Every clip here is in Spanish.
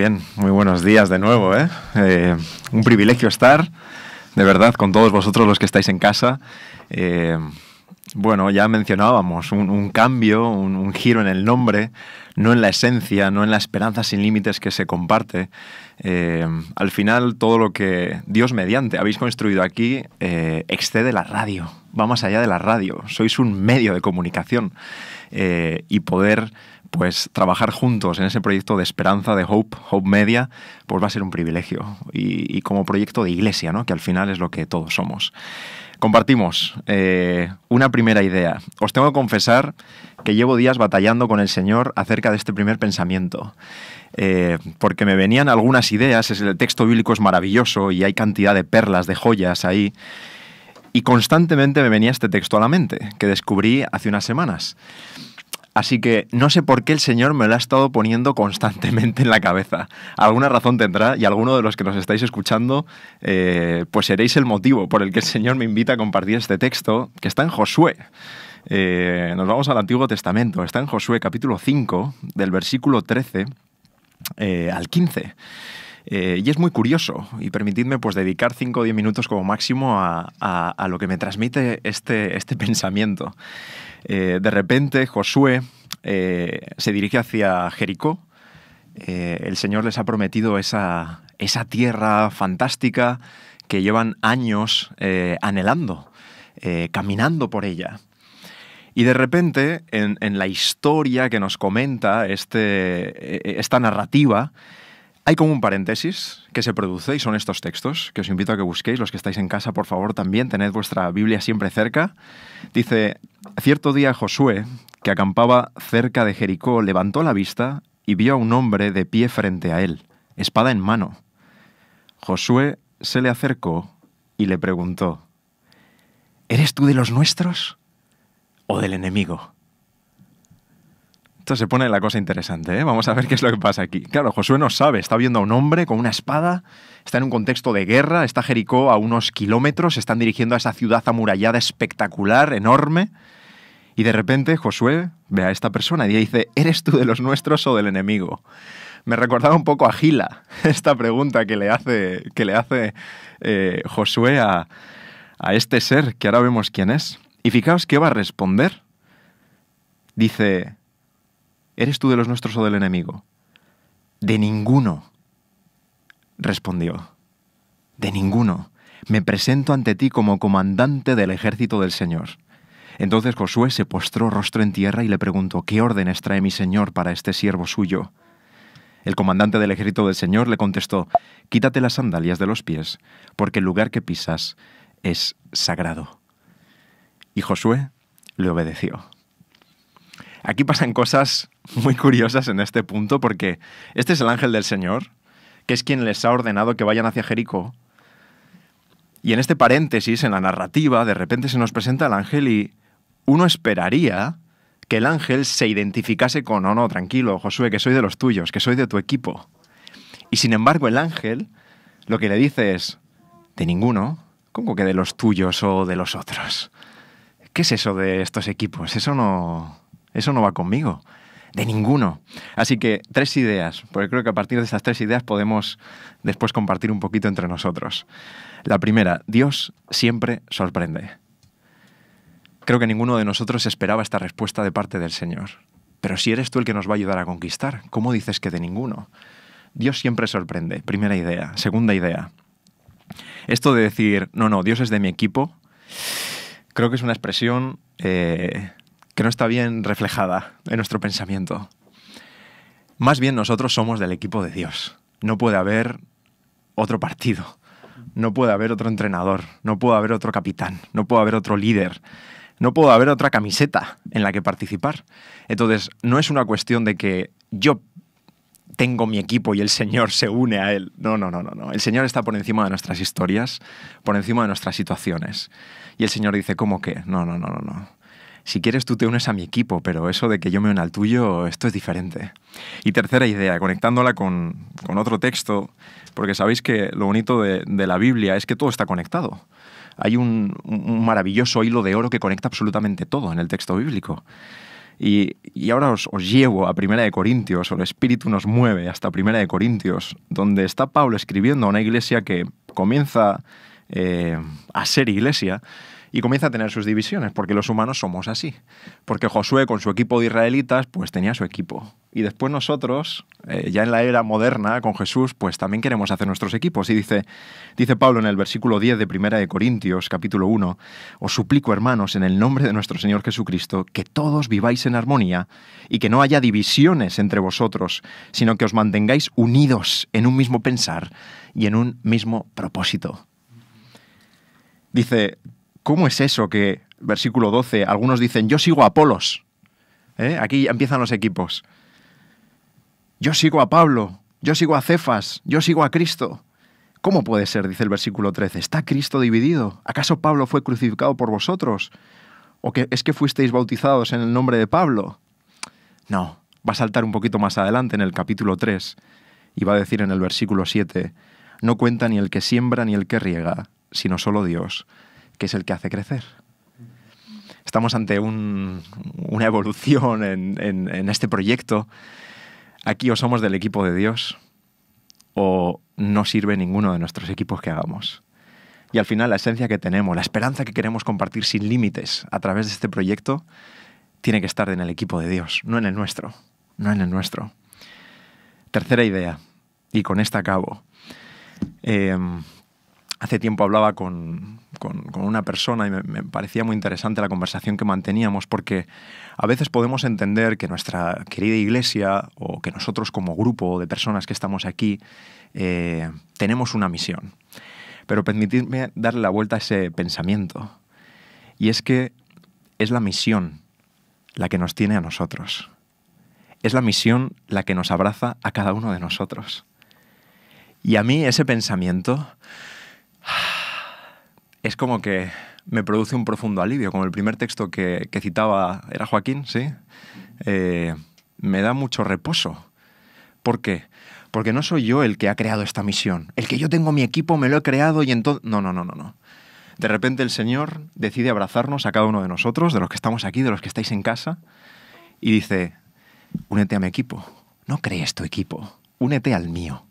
bien, muy buenos días de nuevo, ¿eh? Un privilegio estar, de verdad, con todos vosotros los que estáis en casa. Bueno, ya mencionábamos un cambio, un giro en el nombre, no en la esencia, no en la esperanza sin límites que se comparte. Al final, todo lo que Dios mediante habéis construido aquí excede la radio, va más allá de la radio. Sois un medio de comunicación y poder pues trabajar juntos en ese proyecto de esperanza de Hope Media, pues va a ser un privilegio. Y como proyecto de iglesia, ¿no? Que al final es lo que todos somos. Compartimos una primera idea. Os tengo que confesar que llevo días batallando con el Señor acerca de este primer pensamiento. Porque me venían algunas ideas, el texto bíblico es maravilloso y hay cantidad de perlas, de joyas ahí. Y constantemente me venía este texto a la mente, que descubrí hace unas semanas. Así que no sé por qué el Señor me lo ha estado poniendo constantemente en la cabeza. Alguna razón tendrá y alguno de los que nos estáis escuchando pues seréis el motivo por el que el Señor me invita a compartir este texto que está en Josué. Nos vamos al Antiguo Testamento. Está en Josué capítulo 5 del versículo 13 al 15. Y es muy curioso y permitidme pues dedicar 5 o 10 minutos como máximo a lo que me transmite este pensamiento. De repente Josué se dirige hacia Jericó. El Señor les ha prometido esa tierra fantástica que llevan años anhelando, caminando por ella. Y de repente, en la historia que nos comenta esta narrativa, hay como un paréntesis que se produce y son estos textos que os invito a que busquéis. Los que estáis en casa, por favor, también tened vuestra Biblia siempre cerca. Dice: cierto día Josué, que acampaba cerca de Jericó, levantó la vista y vio a un hombre de pie frente a él, espada en mano. Josué se le acercó y le preguntó: ¿eres tú de los nuestros o del enemigo? Entonces se pone la cosa interesante, ¿eh? Vamos a ver qué es lo que pasa aquí. Claro, Josué no sabe, está viendo a un hombre con una espada, está en un contexto de guerra, está Jericó a unos kilómetros, se están dirigiendo a esa ciudad amurallada espectacular, enorme, y de repente Josué ve a esta persona y dice: ¿eres tú de los nuestros o del enemigo? Me recordaba un poco a Gila, esta pregunta que le hace Josué a este ser, que ahora vemos quién es. Y fijaos qué va a responder. Dice: ¿eres tú de los nuestros o del enemigo? De ninguno, respondió. De ninguno. Me presento ante ti como comandante del ejército del Señor. Entonces Josué se postró rostro en tierra y le preguntó: ¿qué órdenes trae mi Señor para este siervo suyo? El comandante del ejército del Señor le contestó: quítate las sandalias de los pies, porque el lugar que pisas es sagrado. Y Josué le obedeció. Aquí pasan cosas muy curiosas en este punto, porque este es el ángel del Señor, que es quien les ha ordenado que vayan hacia Jericó. Y en este paréntesis, en la narrativa, de repente se nos presenta el ángel y uno esperaría que el ángel se identificase con: no, tranquilo, Josué, que soy de los tuyos, que soy de tu equipo. Y sin embargo el ángel lo que le dice es: de ninguno. ¿Cómo que de los tuyos o de los otros? ¿Qué es eso de estos equipos? Eso no va conmigo. De ninguno. Así que 3 ideas, porque creo que a partir de esas 3 ideas podemos después compartir un poquito entre nosotros. La primera: Dios siempre sorprende. Creo que ninguno de nosotros esperaba esta respuesta de parte del Señor. Pero si eres tú el que nos va a ayudar a conquistar, ¿cómo dices que de ninguno? Dios siempre sorprende. Primera idea. Segunda idea. Esto de decir: no, Dios es de mi equipo, creo que es una expresión que no está bien reflejada en nuestro pensamiento. Más bien nosotros somos del equipo de Dios. No puede haber otro partido, no puede haber otro entrenador, no puede haber otro capitán, no puede haber otro líder, no puede haber otra camiseta en la que participar. Entonces, no es una cuestión de que yo tengo mi equipo y el Señor se une a él. No. El Señor está por encima de nuestras historias, por encima de nuestras situaciones. Y el Señor dice: ¿cómo qué? No. Si quieres tú te unes a mi equipo, pero eso de que yo me una al tuyo, esto es diferente. Y tercera idea, conectándola con otro texto, porque sabéis que lo bonito de la Biblia es que todo está conectado. Hay un maravilloso hilo de oro que conecta absolutamente todo en el texto bíblico. Y ahora os llevo a Primera de Corintios, o el Espíritu nos mueve hasta Primera de Corintios, donde está Pablo escribiendo a una iglesia que comienza a ser iglesia y comienza a tener sus divisiones, porque los humanos somos así. Porque Josué con su equipo de israelitas pues tenía su equipo. Y después nosotros, ya en la era moderna, con Jesús, pues también queremos hacer nuestros equipos. Y dice Pablo en el versículo 10 de Primera de Corintios, capítulo 1, os suplico, hermanos, en el nombre de nuestro Señor Jesucristo, que todos viváis en armonía y que no haya divisiones entre vosotros, sino que os mantengáis unidos en un mismo pensar y en un mismo propósito. Dice, ¿cómo es eso que, versículo 12, algunos dicen, yo sigo a Apolos? Aquí empiezan los equipos. Yo sigo a Pablo, yo sigo a Cefas, yo sigo a Cristo. ¿Cómo puede ser? Dice el versículo 13. ¿Está Cristo dividido? ¿Acaso Pablo fue crucificado por vosotros? ¿O que es que fuisteis bautizados en el nombre de Pablo? No, va a saltar un poquito más adelante en el capítulo 3 y va a decir en el versículo 7, no cuenta ni el que siembra ni el que riega, sino solo Dios, que es el que hace crecer. Estamos ante una evolución en este proyecto. Aquí o somos del equipo de Dios o no sirve ninguno de nuestros equipos que hagamos. Y al final la esencia que tenemos, la esperanza que queremos compartir sin límites a través de este proyecto, tiene que estar en el equipo de Dios, no en el nuestro. No en el nuestro. Tercera idea, y con esta acabo. Hace tiempo hablaba con una persona y me parecía muy interesante la conversación que manteníamos, porque a veces podemos entender que nuestra querida iglesia o que nosotros como grupo de personas que estamos aquí tenemos una misión. Pero permitidme darle la vuelta a ese pensamiento. Y es que es la misión la que nos tiene a nosotros. Es la misión la que nos abraza a cada uno de nosotros. Y a mí ese pensamiento es como que me produce un profundo alivio, como el primer texto que citaba era Joaquín, ¿sí? Me da mucho reposo. ¿Por qué? Porque no soy yo el que ha creado esta misión. El que yo tengo mi equipo, me lo he creado y entonces... No. De repente el Señor decide abrazarnos a cada uno de nosotros, de los que estamos aquí, de los que estáis en casa, y dice, únete a mi equipo. No crees tu equipo, únete al mío.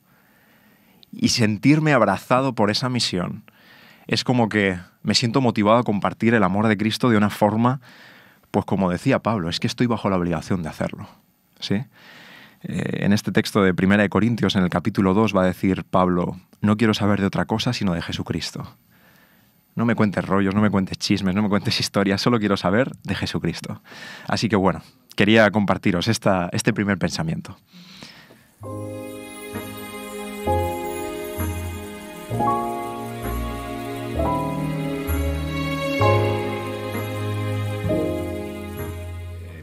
Y sentirme abrazado por esa misión es como que me siento motivado a compartir el amor de Cristo de una forma, pues como decía Pablo, es que estoy bajo la obligación de hacerlo, ¿sí? En este texto de Primera de Corintios, en el capítulo 2, va a decir Pablo, no quiero saber de otra cosa sino de Jesucristo. No me cuentes rollos, no me cuentes chismes, no me cuentes historias, solo quiero saber de Jesucristo. Así que bueno, quería compartiros este primer pensamiento.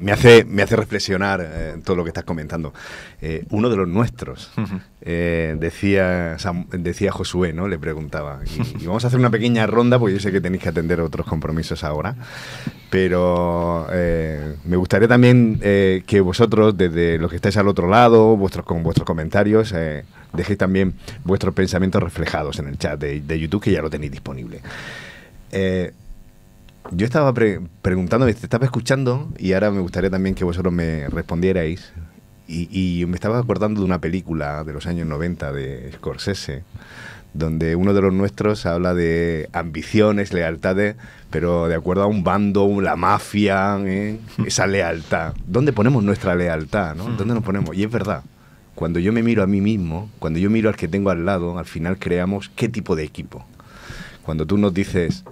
Me hace reflexionar todo lo que estás comentando. Uno de los nuestros, decía Josué, ¿no? Le preguntaba. Y vamos a hacer una pequeña ronda, porque yo sé que tenéis que atender otros compromisos ahora. Pero me gustaría también que vosotros, desde los que estáis al otro lado, con vuestros comentarios, dejéis también vuestros pensamientos reflejados en el chat de YouTube, que ya lo tenéis disponible. Yo estaba preguntándome, te estaba escuchando y ahora me gustaría también que vosotros me respondierais y me estaba acordando de una película de los años 90 de Scorsese, donde uno de los nuestros habla de ambiciones, lealtades, pero de acuerdo a un bando, la mafia, esa lealtad. ¿Dónde ponemos nuestra lealtad, ¿no? ¿Dónde nos ponemos? Y es verdad, cuando yo me miro a mí mismo, cuando yo miro al que tengo al lado, al final creamos qué tipo de equipo. Cuando tú nos dices...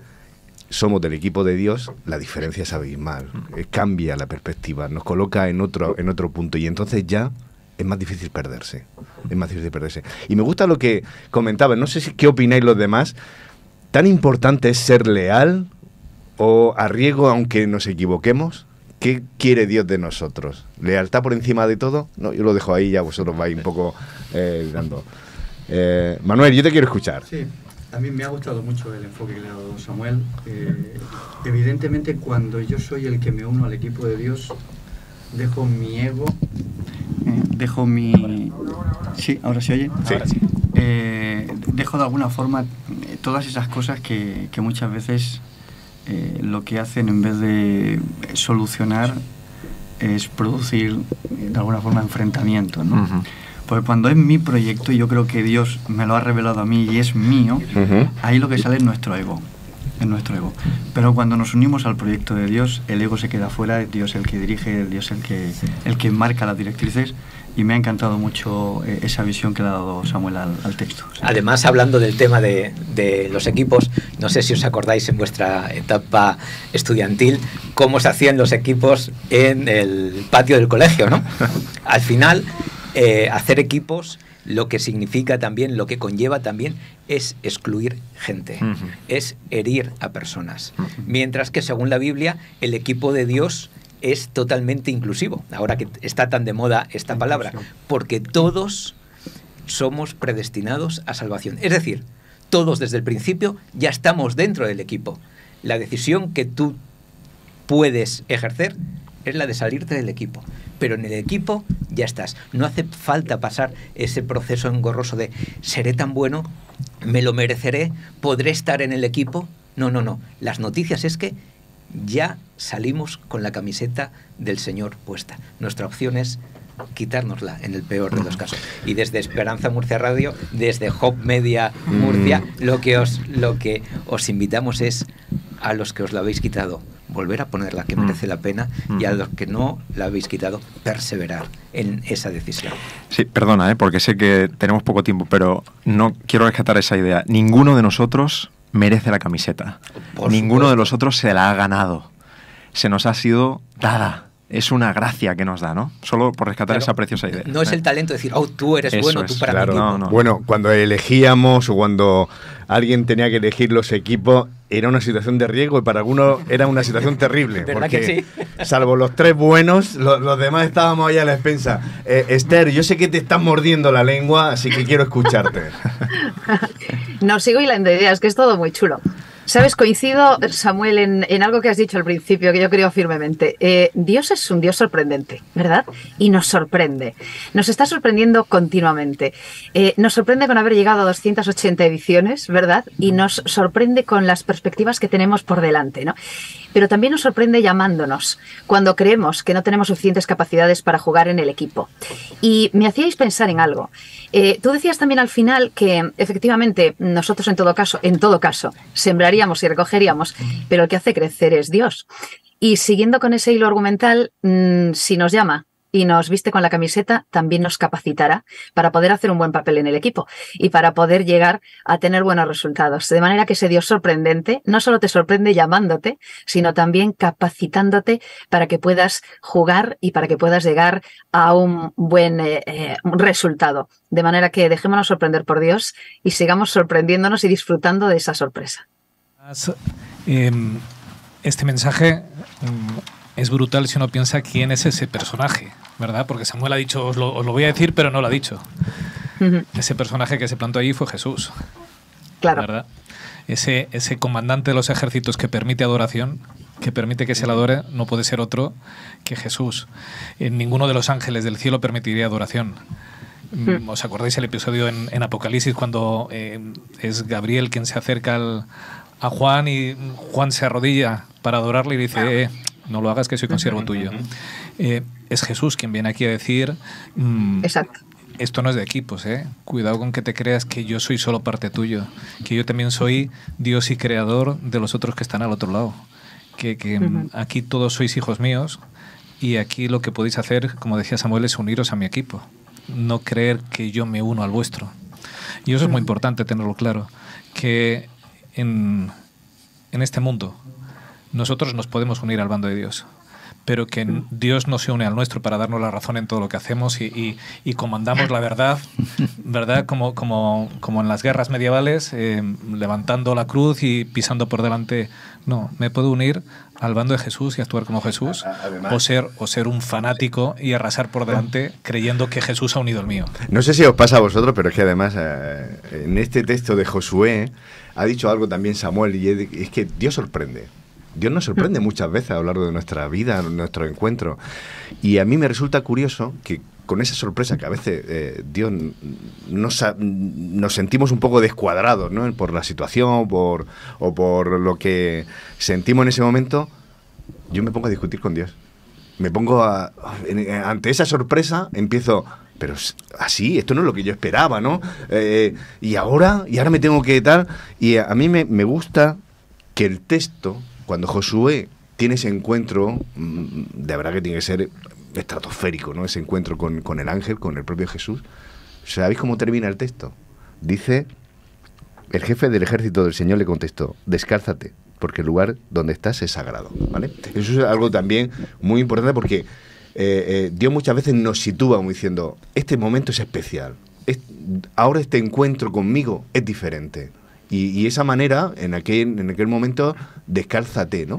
somos del equipo de Dios, la diferencia es abismal. Cambia la perspectiva, nos coloca en otro punto y entonces ya es más difícil perderse. Es más difícil perderse. Y me gusta lo que comentaba, no sé qué opináis los demás. ¿Tan importante es ser leal o a riesgo aunque nos equivoquemos? ¿Qué quiere Dios de nosotros? ¿Lealtad por encima de todo? No, yo lo dejo ahí, ya vosotros vais un poco dando. Manuel, yo te quiero escuchar. Sí. A mí me ha gustado mucho el enfoque que le ha dado Samuel. Evidentemente, cuando yo soy el que me uno al equipo de Dios, dejo mi ego, dejo mi... Sí, ¿ahora se oye? Sí. Ahora sí. Dejo de alguna forma todas esas cosas que muchas veces lo que hacen, en vez de solucionar, es producir, de alguna forma, enfrentamientos, ¿no? Ujú. Porque cuando es mi proyecto, y yo creo que Dios me lo ha revelado a mí y es mío, ahí lo que sale es nuestro ego. Es nuestro ego. Pero cuando nos unimos al proyecto de Dios, el ego se queda fuera, es Dios el que dirige, es Dios el que marca las directrices, y me ha encantado mucho esa visión que le ha dado Samuel al texto. ¿Sí? Además, hablando del tema de los equipos, no sé si os acordáis en vuestra etapa estudiantil cómo se hacían los equipos en el patio del colegio, ¿no? Al final, hacer equipos lo que significa también, lo que conlleva también, es excluir gente, es herir a personas. Mientras que, según la Biblia, el equipo de Dios es totalmente inclusivo. Ahora que está tan de moda esta palabra, porque todos somos predestinados a salvación. Es decir, todos desde el principio ya estamos dentro del equipo. La decisión que tú puedes ejercer es la de salirte del equipo. Pero en el equipo ya estás. No hace falta pasar ese proceso engorroso de seré tan bueno, me lo mereceré, podré estar en el equipo. No, no, no. Las noticias es que ya salimos con la camiseta del Señor puesta. Nuestra opción es quitárnosla en el peor de los casos. Y desde Esperanza Murcia Radio, desde Hop Media Murcia, lo que os invitamos es a los que os la habéis quitado, volver a ponerla, que merece la pena, y a los que no la habéis quitado, perseverar en esa decisión. Sí, perdona, porque sé que tenemos poco tiempo, pero no quiero rescatar esa idea. Ninguno de nosotros merece la camiseta. Ninguno de nosotros se la ha ganado. Se nos ha sido dada. Es una gracia que nos da, ¿no? Solo por rescatar esa preciosa idea. No es el talento de decir, oh, tú eres bueno, tú para claro, mi equipo. No. Bueno, cuando elegíamos o cuando alguien tenía que elegir los equipos, era una situación de riesgo y para algunos era una situación terrible. ¿Verdad porque, que sí? salvo los tres buenos, los demás estábamos ahí a la expensa. Esther, yo sé que te estás mordiendo la lengua, así que quiero escucharte. No, sigo hilando ideas, que es todo muy chulo. ¿Sabes? Coincido, Samuel, en algo que has dicho al principio, que yo creo firmemente. Dios es un Dios sorprendente, ¿verdad? Y nos sorprende. Nos está sorprendiendo continuamente. Nos sorprende con haber llegado a 280 ediciones, ¿verdad? Y nos sorprende con las perspectivas que tenemos por delante, ¿no? Pero también nos sorprende llamándonos cuando creemos que no tenemos suficientes capacidades para jugar en el equipo. Y me hacíais pensar en algo. Tú decías también al final que efectivamente nosotros en todo caso sembraríamos y recogeríamos, pero el que hace crecer es Dios. Y siguiendo con ese hilo argumental, si nos llama y nos viste con la camiseta, también nos capacitará para poder hacer un buen papel en el equipo y para poder llegar a tener buenos resultados. De manera que ese Dios sorprendente no solo te sorprende llamándote, sino también capacitándote para que puedas jugar y para que puedas llegar a un buen resultado. De manera que dejémonos sorprender por Dios y sigamos sorprendiéndonos y disfrutando de esa sorpresa. Este mensaje es brutal si uno piensa quién es ese personaje, ¿verdad? Porque Samuel ha dicho, os lo voy a decir, pero no lo ha dicho. Ese personaje que se plantó allí fue Jesús. Claro. ¿Verdad? Ese comandante de los ejércitos que permite adoración, que permite que se le adore, no puede ser otro que Jesús. Ninguno de los ángeles del cielo permitiría adoración. ¿Os acordáis el episodio en Apocalipsis cuando es Gabriel quien se acerca a Juan y Juan se arrodilla para adorarle y dice... no lo hagas, que soy consiervo tuyo. Es Jesús quien viene aquí a decir... Exacto. Esto no es de equipos, ¿eh? Cuidado con que te creas que yo soy solo parte tuyo, que yo también soy Dios y creador de los otros que están al otro lado. Que aquí todos sois hijos míos y aquí lo que podéis hacer, como decía Samuel, es uniros a mi equipo. No creer que yo me uno al vuestro. Y eso es muy importante tenerlo claro, que en este mundo nosotros nos podemos unir al bando de Dios, pero que Dios no se une al nuestro para darnos la razón en todo lo que hacemos y comandamos la verdad, ¿verdad? Como en las guerras medievales, levantando la cruz y pisando por delante. No, me puedo unir al bando de Jesús y actuar como Jesús, o ser un fanático y arrasar por delante creyendo que Jesús ha unido el mío. No sé si os pasa a vosotros, pero es que además en este texto de Josué ha dicho algo también Samuel, y es que Dios sorprende. Dios nos sorprende muchas veces a lo largo de nuestra vida, nuestro encuentro. Y a mí me resulta curioso que con esa sorpresa que a veces Dios nos sentimos un poco descuadrados, ¿no? Por la situación o por lo que sentimos en ese momento, yo me pongo a discutir con Dios. me pongo ante esa sorpresa, empiezo... Pero así, esto no es lo que yo esperaba, ¿no? Y ahora me tengo que tal... Y a mí me gusta que el texto, cuando Josué tiene ese encuentro, de verdad que tiene que ser estratosférico, ¿no? Ese encuentro con el ángel, con el propio Jesús. ¿Sabéis cómo termina el texto? Dice, el jefe del ejército del Señor le contestó, descálzate, porque el lugar donde estás es sagrado, ¿vale? Eso es algo también muy importante porque Dios muchas veces nos sitúa como diciendo, este momento es especial, ahora este encuentro conmigo es diferente. Y esa manera, en aquel momento, descálzate, ¿no?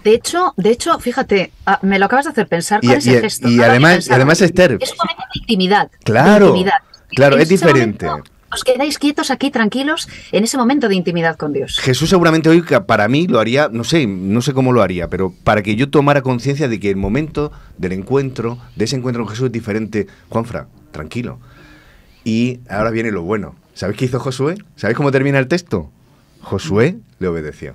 De hecho, fíjate, me lo acabas de hacer pensar con ese gesto. Y además, Esther... Es un momento de intimidad. Claro, de intimidad. claro, es diferente. Os quedáis quietos aquí, tranquilos, en ese momento de intimidad con Dios. Jesús seguramente hoy, para mí, lo haría, no sé cómo lo haría, pero para que yo tomara conciencia de que el momento del encuentro, de ese encuentro con Jesús es diferente. Juanfra, tranquilo. Y ahora viene lo bueno. ¿Sabéis qué hizo Josué? ¿Sabéis cómo termina el texto? Josué le obedeció.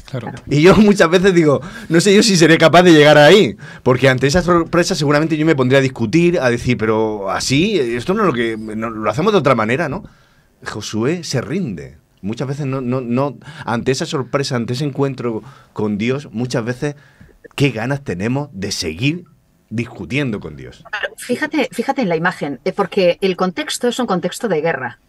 Claro. Y yo muchas veces digo, no sé yo si seré capaz de llegar ahí, porque ante esa sorpresa seguramente yo me pondría a discutir, a decir, pero así, esto no es lo que... lo hacemos de otra manera, ¿no? Josué se rinde. Muchas veces no ante esa sorpresa, ante ese encuentro con Dios, muchas veces qué ganas tenemos de seguir discutiendo con Dios. Fíjate en la imagen, porque el contexto es un contexto de guerra.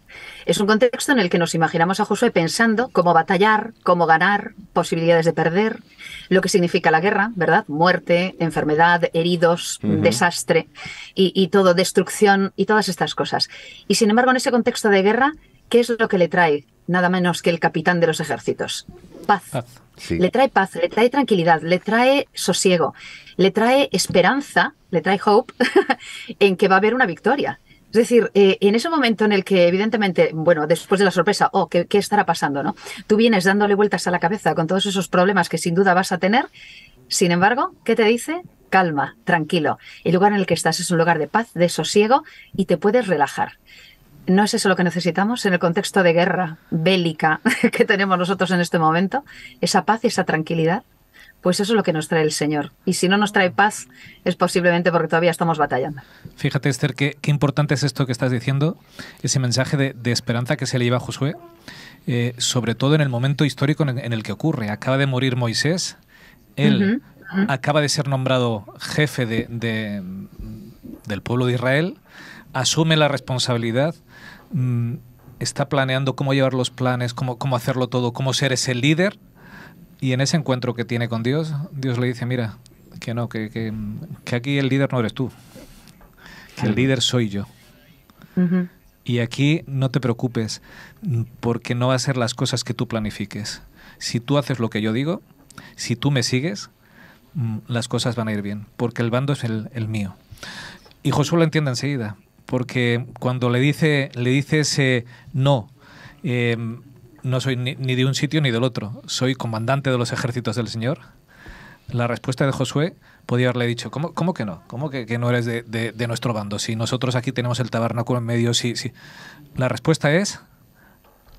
Es un contexto en el que nos imaginamos a Josué pensando cómo batallar, cómo ganar, posibilidades de perder, lo que significa la guerra, ¿verdad? Muerte, enfermedad, heridos, desastre y todo, destrucción y todas estas cosas. Y sin embargo, en ese contexto de guerra, ¿qué es lo que le trae? Nada menos que el capitán de los ejércitos. Paz. Sí. Le trae paz, le trae tranquilidad, le trae sosiego, le trae esperanza, le trae hope en que va a haber una victoria. Es decir, en ese momento en el que evidentemente, bueno, después de la sorpresa, ¿qué estará pasando, no? Tú vienes dándole vueltas a la cabeza con todos esos problemas que sin duda vas a tener. Sin embargo, ¿qué te dice? Calma, tranquilo. El lugar en el que estás es un lugar de paz, de sosiego y te puedes relajar. ¿No es eso lo que necesitamos en el contexto de guerra bélica que tenemos nosotros en este momento? Esa paz y esa tranquilidad. Pues eso es lo que nos trae el Señor. Y si no nos trae paz, es posiblemente porque todavía estamos batallando. Fíjate, Esther, qué importante es esto que estás diciendo, ese mensaje de esperanza que se le lleva a Josué, sobre todo en el momento histórico en el que ocurre. Acaba de morir Moisés, él acaba de ser nombrado jefe del pueblo de Israel, asume la responsabilidad, está planeando cómo llevar los planes, cómo hacerlo todo, cómo ser ese líder. Y en ese encuentro que tiene con Dios, Dios le dice, mira, que no, que aquí el líder no eres tú, que el líder soy yo. Y aquí no te preocupes, porque no va a ser las cosas que tú planifiques. Si tú haces lo que yo digo, si tú me sigues, las cosas van a ir bien, porque el bando es el mío. Y Josué lo entiende enseguida, porque cuando le dice ese no, no soy ni de un sitio ni del otro, soy comandante de los ejércitos del Señor. La respuesta de Josué podía haberle dicho, ¿cómo que no? ¿Cómo que no eres de nuestro bando? Si nosotros aquí tenemos el tabernáculo en medio, sí. La respuesta es,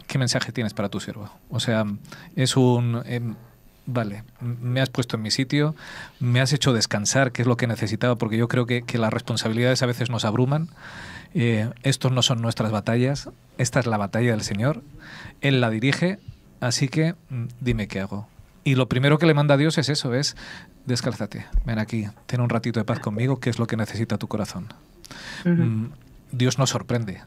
¿qué mensaje tienes para tu siervo? O sea, es vale, me has puesto en mi sitio, me has hecho descansar, que es lo que necesitaba, porque yo creo que las responsabilidades a veces nos abruman. Estos no son nuestras batallas, esta es la batalla del Señor, Él la dirige, así que dime qué hago. Y lo primero que le manda a Dios es eso, es descálzate, ven aquí, ten un ratito de paz conmigo, que es lo que necesita tu corazón. Dios nos sorprende,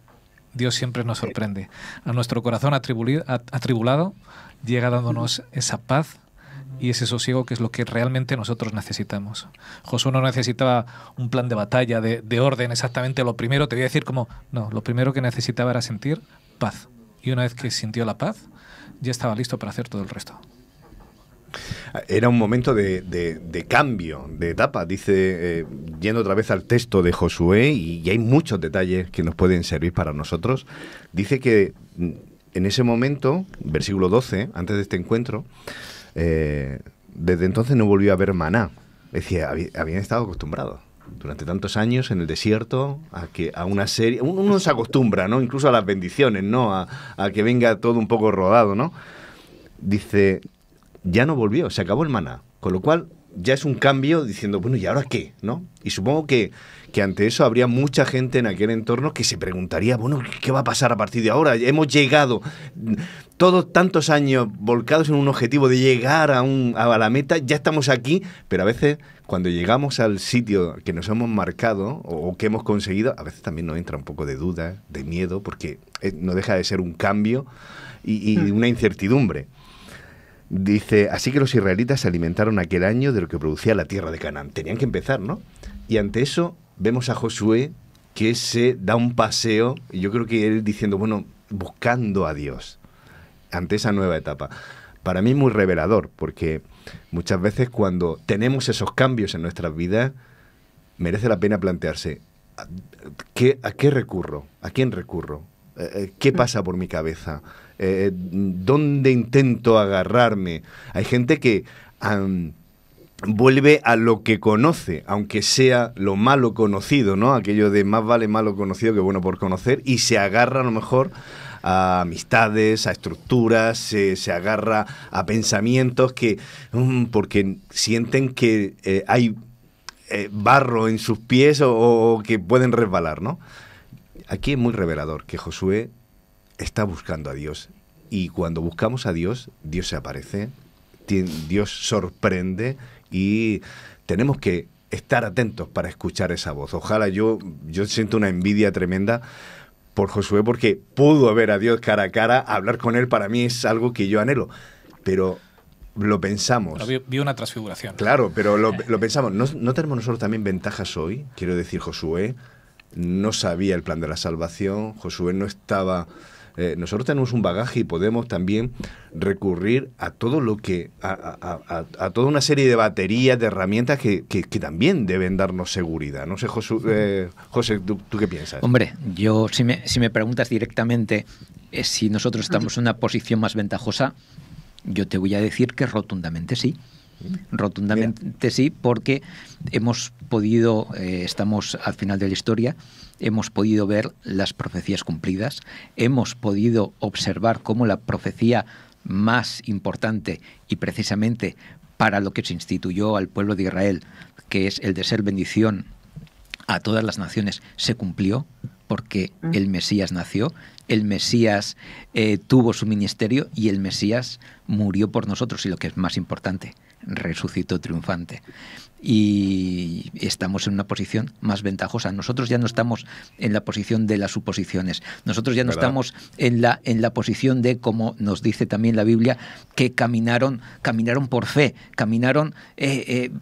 Dios siempre nos sorprende. A nuestro corazón atribulado llega dándonos esa paz y ese sosiego, que es lo que realmente nosotros necesitamos. Josué no necesitaba un plan de batalla, de orden exactamente. Lo primero, te voy a decir lo primero que necesitaba era sentir paz. Y una vez que sintió la paz, ya estaba listo para hacer todo el resto. Era un momento de cambio, de etapa. Dice, yendo otra vez al texto de Josué, y hay muchos detalles que nos pueden servir para nosotros. Dice que en ese momento, versículo 12, antes de este encuentro, desde entonces no volvió a ver maná. Es decir, habían estado acostumbrados durante tantos años en el desierto a una serie. Uno se acostumbra, ¿no? Incluso a las bendiciones, ¿no? A que venga todo un poco rodado, ¿no? Dice, ya no volvió, se acabó el maná. Con lo cual, ya es un cambio diciendo, bueno, ¿y ahora qué? ¿No? Y supongo que ante eso habría mucha gente en aquel entorno que se preguntaría, bueno, ¿qué va a pasar a partir de ahora? Hemos llegado todos tantos años volcados en un objetivo de llegar a la meta, ya estamos aquí, pero a veces cuando llegamos al sitio que nos hemos marcado o que hemos conseguido, a veces también nos entra un poco de duda, de miedo, porque no deja de ser un cambio y una incertidumbre. Dice, así que los israelitas se alimentaron aquel año de lo que producía la tierra de Canaán. Tenían que empezar, ¿no? Y ante eso vemos a Josué que se da un paseo, y yo creo que él diciendo, bueno, buscando a Dios ante esa nueva etapa. Para mí es muy revelador, porque muchas veces cuando tenemos esos cambios en nuestras vidas, merece la pena plantearse, ¿a qué recurro? ¿A quién recurro? ¿Qué pasa por mi cabeza? ¿Dónde intento agarrarme? Hay gente que vuelve a lo que conoce, aunque sea lo malo conocido, ¿no? Aquello de más vale malo conocido que bueno por conocer, y se agarra a lo mejor a amistades, a estructuras, se agarra a pensamientos que porque sienten que hay barro en sus pies o que pueden resbalar, ¿no? Aquí es muy revelador que Josué está buscando a Dios, y cuando buscamos a Dios, Dios se aparece, Dios sorprende, y tenemos que estar atentos para escuchar esa voz. Ojalá yo siento una envidia tremenda por Josué, porque pudo ver a Dios cara a cara, hablar con él para mí es algo que yo anhelo, pero lo pensamos. Pero vi una transfiguración. Claro, pero lo pensamos. ¿No tenemos nosotros también ventajas hoy? Quiero decir, Josué no sabía el plan de la salvación, Josué no estaba... nosotros tenemos un bagaje y podemos también recurrir a todo lo que... a toda una serie de baterías, de herramientas que también deben darnos seguridad. No sé, José, ¿tú qué piensas? Hombre, yo si me preguntas directamente si nosotros estamos en una posición más ventajosa, yo te voy a decir que rotundamente sí. Rotundamente sí, porque hemos podido, estamos al final de la historia, hemos podido ver las profecías cumplidas, hemos podido observar cómo la profecía más importante y precisamente para lo que se instituyó al pueblo de Israel, que es el de ser bendición a todas las naciones, se cumplió, porque el Mesías nació, el Mesías tuvo su ministerio y el Mesías murió por nosotros, y lo que es más importante, resucitó triunfante. Y estamos en una posición más ventajosa. Nosotros ya no estamos en la posición de las suposiciones. Nosotros ya no estamos en la posición de, como nos dice también la Biblia, que caminaron por fe, caminaron,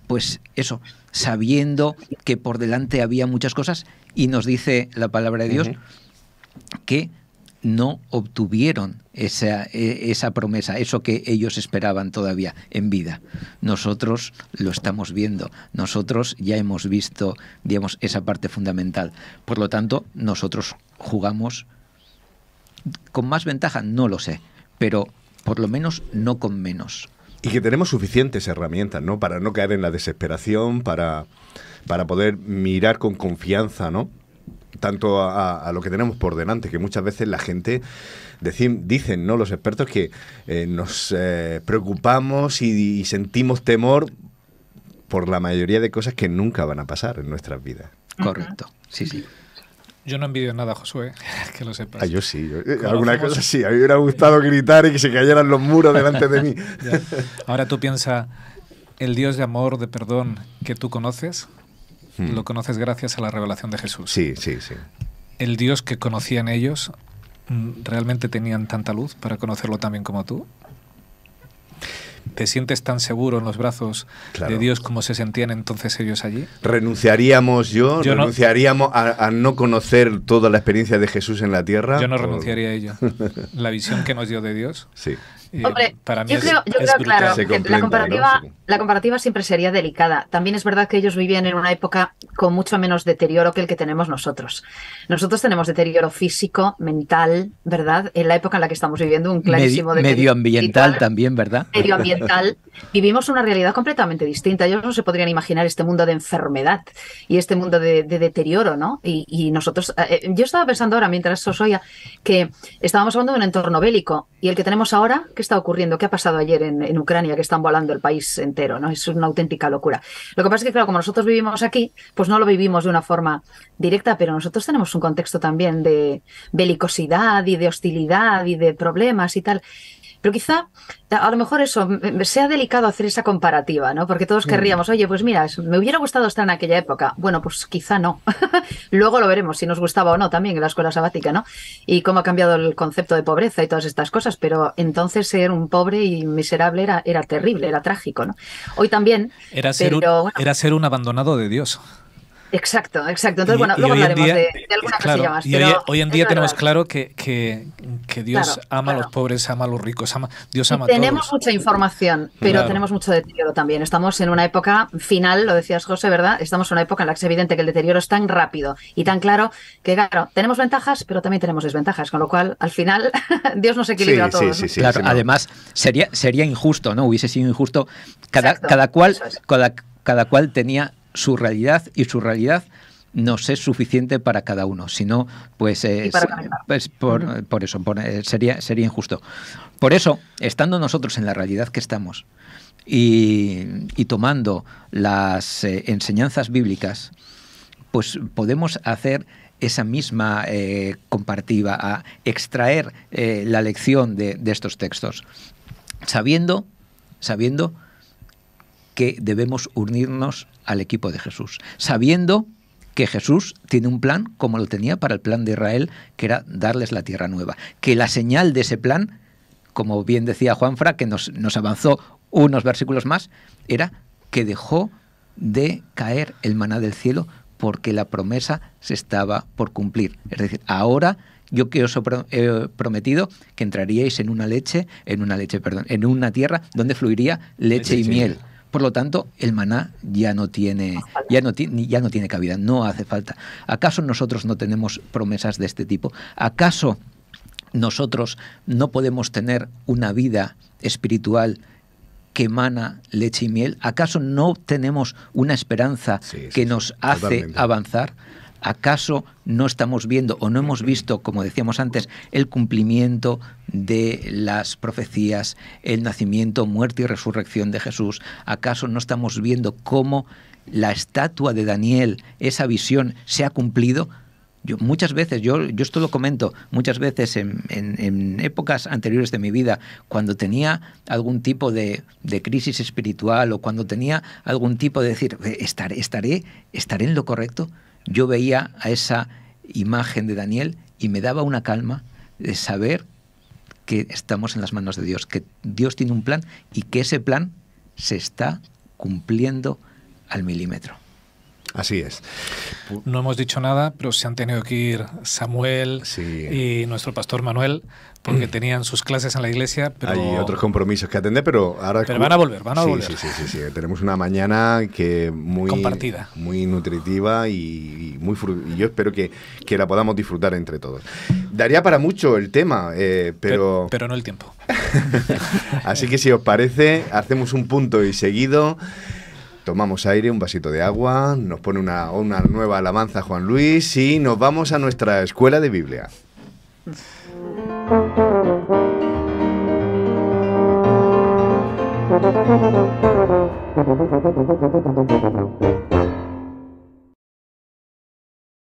pues eso, sabiendo que por delante había muchas cosas, y nos dice la palabra de Dios que no obtuvieron esa promesa, eso que ellos esperaban todavía en vida. Nosotros lo estamos viendo, nosotros ya hemos visto, digamos, esa parte fundamental. Por lo tanto, nosotros jugamos con más ventaja, no lo sé, pero por lo menos no con menos. Y que tenemos suficientes herramientas, ¿no? Para no caer en la desesperación, para poder mirar con confianza, ¿no? Tanto a lo que tenemos por delante, que muchas veces la gente dicen, ¿no?, los expertos, que nos preocupamos y sentimos temor por la mayoría de cosas que nunca van a pasar en nuestras vidas. Correcto, sí, sí. Yo no envidio nada a Josué, que lo sepas. Yo sí, alguna cosa sí. A mí me hubiera gustado gritar y que se cayeran los muros delante de mí. Ya. Ahora tú piensas, el Dios de amor, de perdón que tú conoces, lo conoces gracias a la revelación de Jesús. Sí, sí, sí. El Dios que conocían ellos, ¿realmente tenían tanta luz para conocerlo también como tú? ¿Te sientes tan seguro en los brazos de Dios como se sentían entonces ellos allí? ¿Renunciaríamos renunciaríamos a no conocer toda la experiencia de Jesús en la tierra? Yo no renunciaría a ello. La visión que nos dio de Dios. Sí. Hombre, para mí yo creo claro, que la comparativa siempre sería delicada. También es verdad que ellos vivían en una época con mucho menos deterioro que el que tenemos nosotros. Nosotros tenemos deterioro físico, mental, ¿verdad? En la época en la que estamos viviendo, un clarísimo deterioro medioambiental también, ¿verdad? Medioambiental. Vivimos una realidad completamente distinta. Ellos no se podrían imaginar este mundo de enfermedad y este mundo de deterioro, ¿no? Y nosotros, yo estaba pensando ahora, mientras os oía, que estábamos hablando de un entorno bélico, y el que tenemos ahora, qué está ocurriendo, qué ha pasado ayer en Ucrania, que están volando el país entero, ¿no? Es una auténtica locura. Lo que pasa es que, claro, como nosotros vivimos aquí, pues no lo vivimos de una forma directa, pero nosotros tenemos un contexto también de belicosidad y de hostilidad y de problemas y tal. Pero quizá, a lo mejor eso, sea delicado hacer esa comparativa, ¿no? Porque todos querríamos, oye, pues mira, me hubiera gustado estar en aquella época. Bueno, pues quizá no. Luego lo veremos si nos gustaba o no también en la escuela sabática, ¿no? Y cómo ha cambiado el concepto de pobreza y todas estas cosas. Pero entonces ser un pobre y miserable era terrible, era trágico, ¿no? Hoy también. Era ser un abandonado de Dios. Exacto. Entonces, bueno, luego hablaremos de alguna cosilla más. Y hoy en día tenemos claro que Dios ama a los pobres, ama a los ricos, Dios ama a todos. Tenemos mucha información, pero tenemos mucho deterioro también. Estamos en una época final, lo decías, José, ¿verdad? Estamos en una época en la que es evidente que el deterioro es tan rápido y tan claro que, claro, tenemos ventajas, pero también tenemos desventajas, con lo cual, al final, Dios nos equilibra a todos. Sí, claro, además, sería injusto, ¿no? Hubiese sido injusto. Cada cual tenía su realidad y su realidad nos es suficiente para cada uno, si no, pues, por eso sería injusto. Por eso, estando nosotros en la realidad que estamos y tomando las enseñanzas bíblicas, pues podemos hacer esa misma comparativa, a extraer la lección de estos textos, sabiendo que debemos unirnos al equipo de Jesús, sabiendo que Jesús tiene un plan como lo tenía para el plan de Israel, que era darles la tierra nueva, que la señal de ese plan, como bien decía Juanfra, que nos avanzó unos versículos más, era que dejó de caer el maná del cielo porque la promesa se estaba por cumplir. Es decir, ahora yo que os he prometido que entraríais en una tierra donde fluiría leche y miel. Por lo tanto, el maná ya no tiene cabida, no hace falta. ¿Acaso nosotros no tenemos promesas de este tipo? ¿Acaso nosotros no podemos tener una vida espiritual que emana leche y miel? ¿Acaso no tenemos una esperanza que nos hace totalmente avanzar? ¿Acaso no estamos viendo o no hemos visto, como decíamos antes, el cumplimiento de las profecías, el nacimiento, muerte y resurrección de Jesús? ¿Acaso no estamos viendo cómo la estatua de Daniel, esa visión, se ha cumplido? Muchas veces, yo esto lo comento, muchas veces en épocas anteriores de mi vida, cuando tenía algún tipo de crisis espiritual o cuando tenía algún tipo de decir, ¿estaré en lo correcto? Yo veía a esa imagen de Daniel y me daba una calma de saber que estamos en las manos de Dios, que Dios tiene un plan y que ese plan se está cumpliendo al milímetro. Así es. No hemos dicho nada, pero se han tenido que ir Samuel y nuestro pastor Manuel, porque tenían sus clases en la iglesia. Pero hay otros compromisos que atender, pero ahora... Pero van a volver. Sí. Tenemos una mañana que muy compartida, muy nutritiva y yo espero que la podamos disfrutar entre todos. Daría para mucho el tema, pero no el tiempo. Así que si os parece, hacemos un punto y seguido. Tomamos aire, un vasito de agua, nos pone una nueva alabanza Juan Luis y nos vamos a nuestra escuela de Biblia.